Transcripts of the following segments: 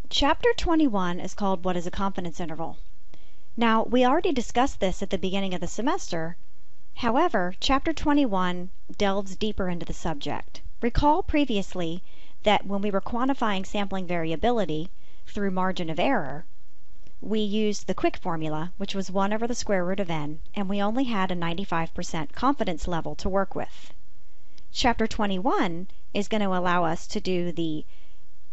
Chapter 21 is called What is a Confidence Interval? Now, we already discussed this at the beginning of the semester. However, Chapter 21 delves deeper into the subject. Recall previously that when we were quantifying sampling variability through margin of error, we used the quick formula, which was 1 over the square root of n, and we only had a 95% confidence level to work with. Chapter 21 is going to allow us to do the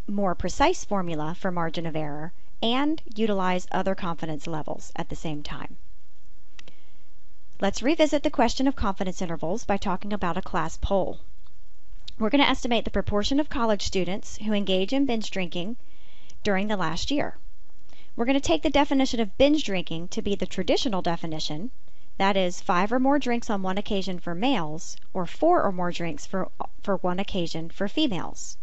more precise formula for margin of error and utilize other confidence levels at the same time. Let's revisit the question of confidence intervals by talking about a class poll. We're going to estimate the proportion of college students who engage in binge drinking during the last year. We're going to take the definition of binge drinking to be the traditional definition, that is 5 or more drinks on one occasion for males or 4 or more drinks for one occasion for females.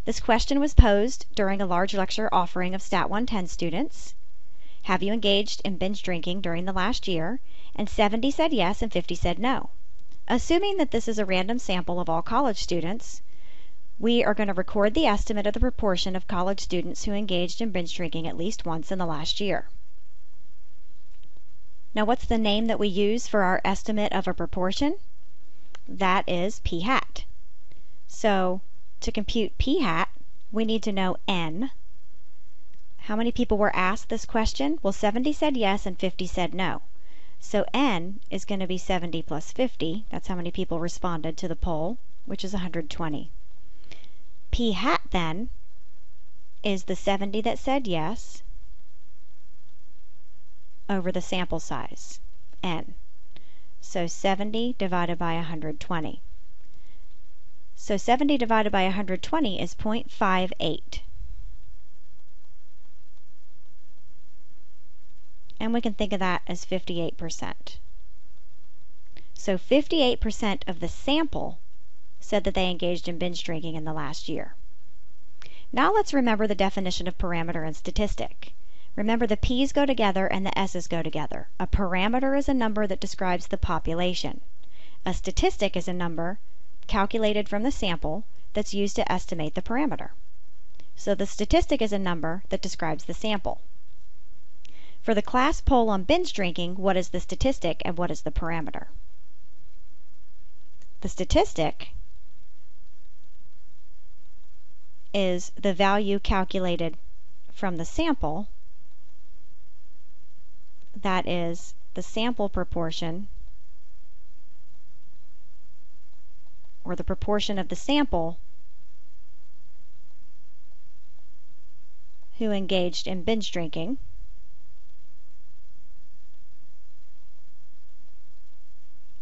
This question was posed during a large lecture offering of Stat 110 students. Have you engaged in binge drinking during the last year? And 70 said yes and 50 said no. Assuming that this is a random sample of all college students, we are going to record the estimate of the proportion of college students who engaged in binge drinking at least once in the last year. Now, what's the name that we use for our estimate of a proportion? That is p hat. So, to compute p hat, we need to know n. How many people were asked this question? Well, 70 said yes and 50 said no. So n is going to be 70 plus 50. That's how many people responded to the poll, which is 120. P hat then is the 70 that said yes over the sample size, n. So 70 divided by 120. So 70 divided by 120 is 0.58. And we can think of that as 58%. So 58% of the sample said that they engaged in binge drinking in the last year. Now let's remember the definition of parameter and statistic. Remember, the p's go together and the s's go together. A parameter is a number that describes the population. A statistic is a number calculated from the sample that's used to estimate the parameter. So the statistic is a number that describes the sample. For the class poll on binge drinking, what is the statistic and what is the parameter? The statistic is the value calculated from the sample, that is the sample proportion, or the proportion of the sample who engaged in binge drinking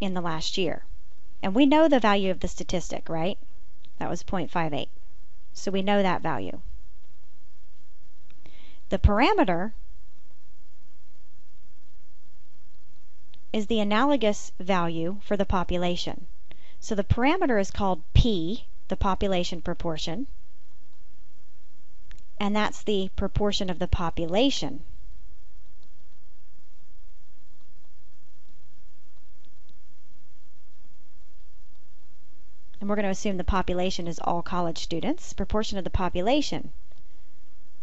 in the last year. And we know the value of the statistic, right? That was 0.58. So we know that value. The parameter is the analogous value for the population. So the parameter is called P, the population proportion, and that's the proportion of the population and we're going to assume the population is all college students, proportion of the population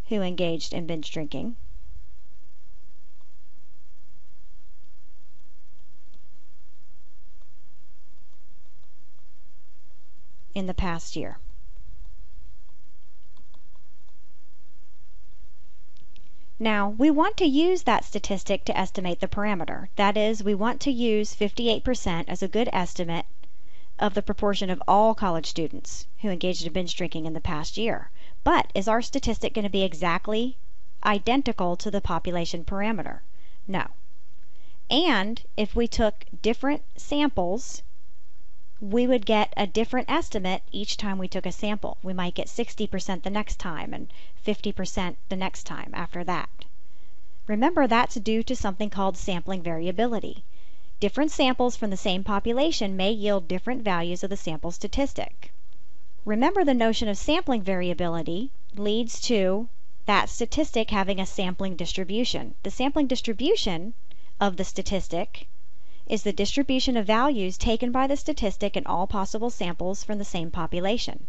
who engaged in binge drinking in the past year. Now, we want to use that statistic to estimate the parameter. That is, we want to use 58% as a good estimate of the proportion of all college students who engaged in binge drinking in the past year. But is our statistic going to be exactly identical to the population parameter? No. And if we took different samples, we would get a different estimate each time we took a sample. We might get 60% the next time and 50% the next time after that. Remember, that's due to something called sampling variability. Different samples from the same population may yield different values of the sample statistic. Remember, the notion of sampling variability leads to that statistic having a sampling distribution. The sampling distribution of the statistic is the distribution of values taken by the statistic in all possible samples from the same population.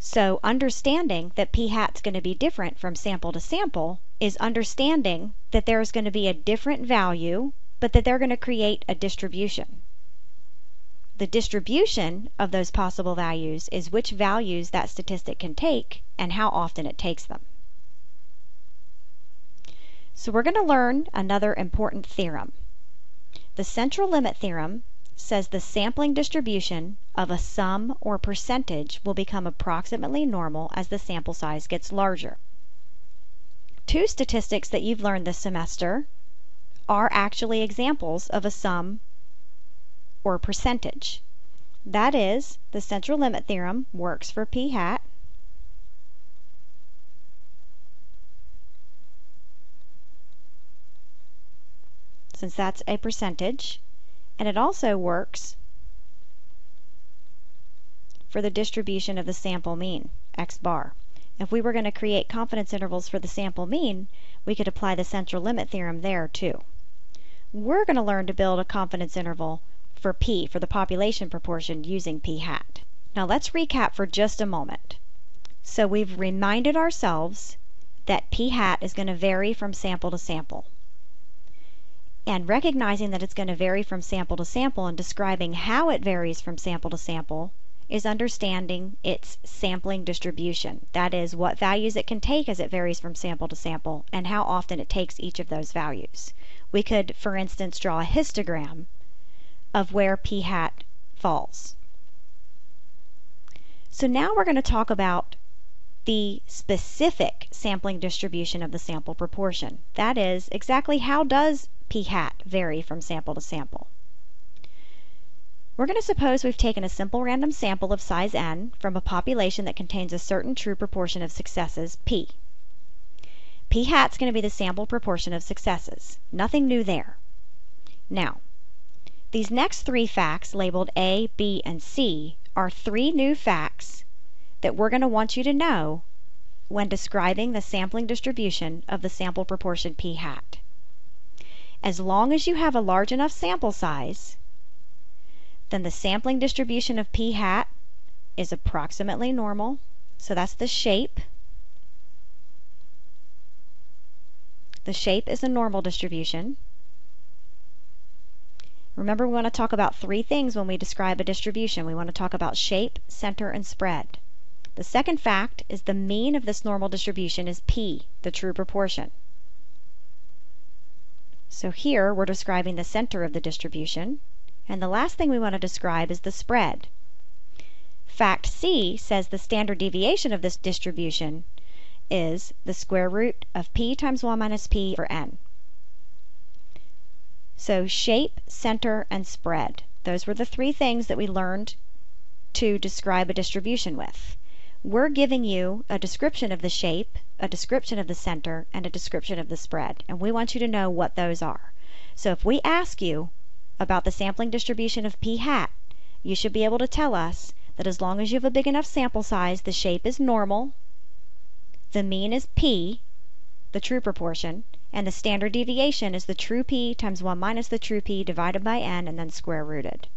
So understanding that p hat's going to be different from sample to sample is understanding that there's going to be a different value, but that they're going to create a distribution. The distribution of those possible values is which values that statistic can take and how often it takes them. So we're going to learn another important theorem. The central limit theorem says the sampling distribution of a sum or percentage will become approximately normal as the sample size gets larger. Two statistics that you've learned this semester are actually examples of a sum or percentage. That is, the central limit theorem works for p hat, since that's a percentage, and it also works for the distribution of the sample mean, x bar. If we were going to create confidence intervals for the sample mean, we could apply the central limit theorem there too. We're going to learn to build a confidence interval for p, for the population proportion, using p hat. Now let's recap for just a moment. So we've reminded ourselves that p hat is going to vary from sample to sample. And recognizing that it's going to vary from sample to sample and describing how it varies from sample to sample is understanding its sampling distribution. That is, what values it can take as it varies from sample to sample and how often it takes each of those values. We could, for instance, draw a histogram of where p hat falls. So now we're going to talk about the specific sampling distribution of the sample proportion. That is, exactly how does p hat vary from sample to sample. We're going to suppose we've taken a simple random sample of size n from a population that contains a certain true proportion of successes, p. P hat's going to be the sample proportion of successes. Nothing new there. Now, these next three facts labeled A, B, and C are three new facts that we're going to want you to know when describing the sampling distribution of the sample proportion p hat. As long as you have a large enough sample size, then the sampling distribution of p hat is approximately normal. So that's the shape. The shape is a normal distribution. Remember, we want to talk about three things when we describe a distribution. We want to talk about shape, center, and spread. The second fact is the mean of this normal distribution is p, the true proportion. So here we're describing the center of the distribution. And the last thing we want to describe is the spread. Fact C says the standard deviation of this distribution is the square root of p times 1 minus p over n. So shape, center, and spread. Those were the three things that we learned to describe a distribution with. We're giving you a description of the shape, a description of the center, and a description of the spread. And we want you to know what those are. So if we ask you about the sampling distribution of p hat, you should be able to tell us that as long as you have a big enough sample size, the shape is normal, the mean is p, the true proportion, and the standard deviation is the true p times 1 minus the true p divided by n and then square rooted.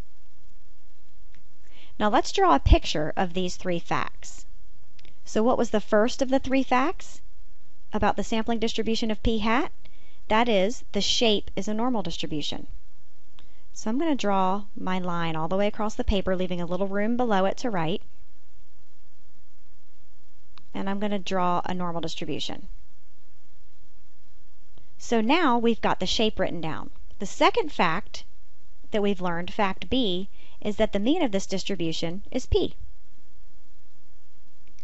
Now let's draw a picture of these three facts. So what was the first of the three facts about the sampling distribution of p hat? That is, the shape is a normal distribution. So I'm going to draw my line all the way across the paper, leaving a little room below it to write. And I'm going to draw a normal distribution. So now we've got the shape written down. The second fact that we've learned, fact B, is that the mean of this distribution is p.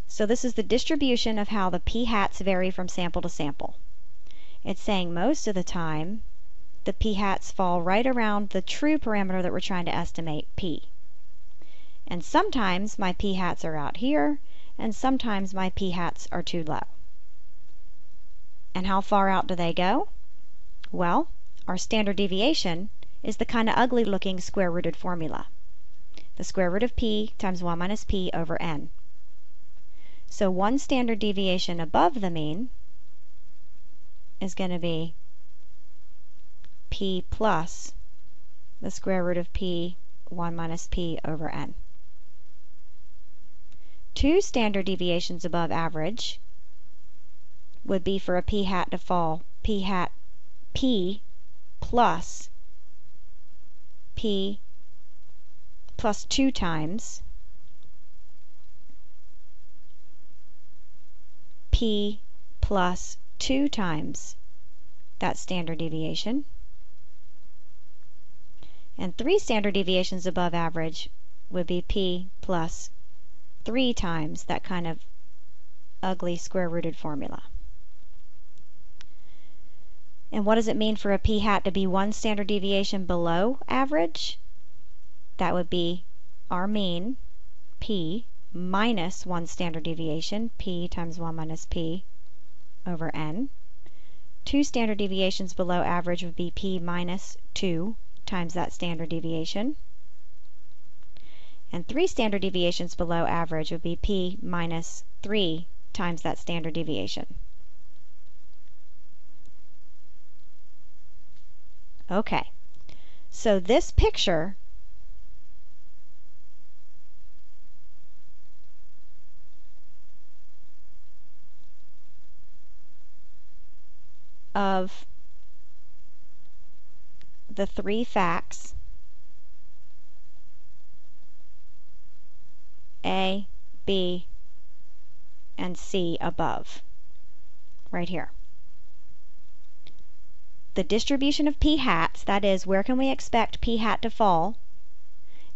So this is the distribution of how the p hats vary from sample to sample. It's saying most of the time the p hats fall right around the true parameter that we're trying to estimate, p. And sometimes my p hats are out here, and sometimes my p hats are too low. And how far out do they go? Well, our standard deviation is the kind of ugly looking square rooted formula. The square root of p times 1 minus p over n. So one standard deviation above the mean is going to be p plus the square root of p 1 minus p over n. 2 standard deviations above average would be for a p hat to fall p hat p plus 2 times p plus 2 times that standard deviation. And 3 standard deviations above average would be p plus 3 times that kind of ugly square-rooted formula. And what does it mean for a p hat to be 1 standard deviation below average? That would be our mean, p, minus 1 standard deviation, p times 1 minus p over n. 2 standard deviations below average would be p minus 2 times that standard deviation. And 3 standard deviations below average would be p minus 3 times that standard deviation. Okay, so this picture of the 3 facts A, B, and C above, right here. The distribution of p hats, that is, where can we expect p hat to fall,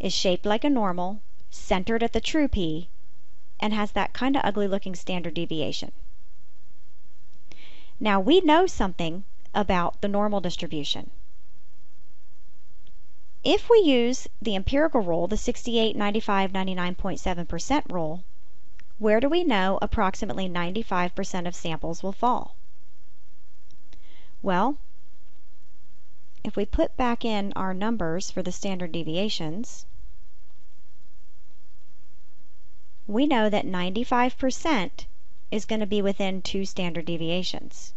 is shaped like a normal, centered at the true p, and has that kind of ugly looking standard deviation. Now we know something about the normal distribution. If we use the empirical rule, the 68, 95, 99.7% rule, where do we know approximately 95% of samples will fall? Well, if we put back in our numbers for the standard deviations, we know that 95% is going to be within 2 standard deviations.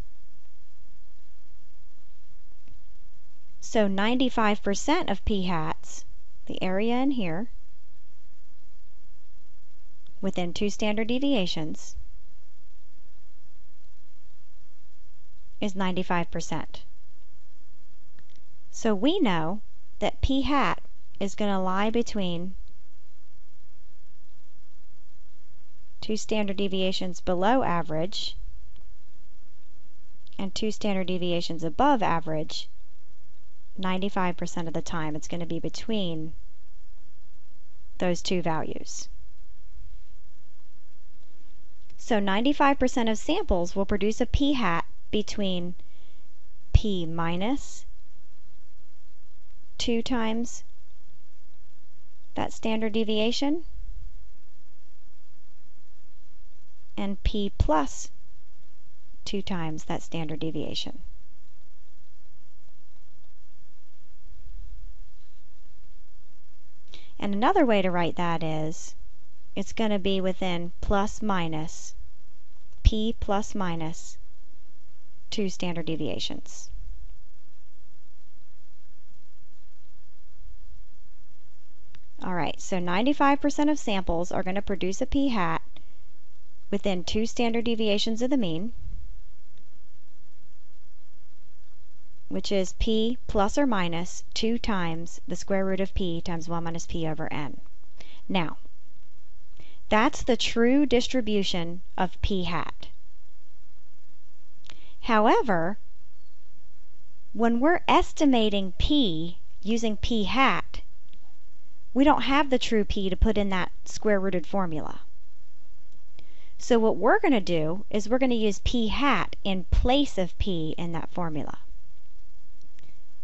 So 95% of p hats, the area in here, within 2 standard deviations, is 95%. So we know that p hat is going to lie between 2 standard deviations below average and 2 standard deviations above average. 95% of the time it's going to be between those 2 values. So 95% of samples will produce a p hat between p minus 2 times that standard deviation and p plus 2 times that standard deviation. And another way to write that is, it's going to be within plus minus, p plus minus 2 standard deviations. Alright, so 95% of samples are going to produce a p hat within 2 standard deviations of the mean, which is p plus or minus 2 times the square root of p times 1 minus p over n. Now, that's the true distribution of p hat. However, when we're estimating p using p hat, we don't have the true p to put in that square rooted formula. So what we're going to do is we're going to use p hat in place of p in that formula.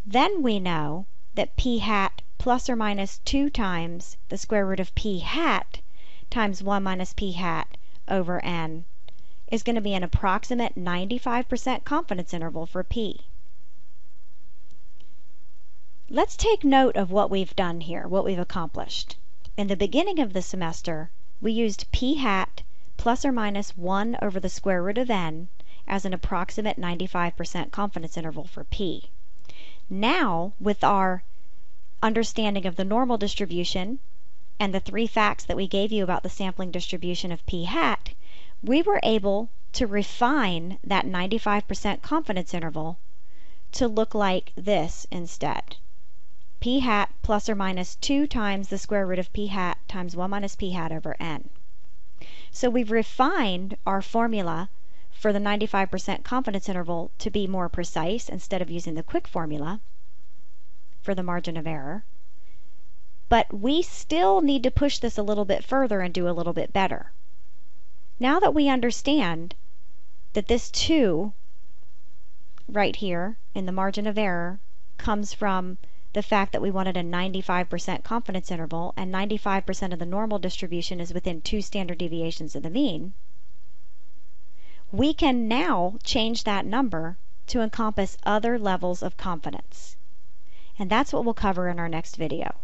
Then we know that p hat plus or minus 2 times the square root of p hat times 1 minus p hat over n is going to be an approximate 95% confidence interval for p. Let's take note of what we've done here, what we've accomplished. In the beginning of the semester, we used p hat plus or minus 1 over the square root of n as an approximate 95% confidence interval for p. Now, with our understanding of the normal distribution and the 3 facts that we gave you about the sampling distribution of p hat, we were able to refine that 95% confidence interval to look like this instead. P hat plus or minus 2 times the square root of p hat times 1 minus p hat over n. So we've refined our formula for the 95% confidence interval to be more precise instead of using the quick formula for the margin of error. But we still need to push this a little bit further and do a little bit better. Now that we understand that this 2 right here in the margin of error comes from the fact that we wanted a 95% confidence interval and 95% of the normal distribution is within 2 standard deviations of the mean, we can now change that number to encompass other levels of confidence. And that's what we'll cover in our next video.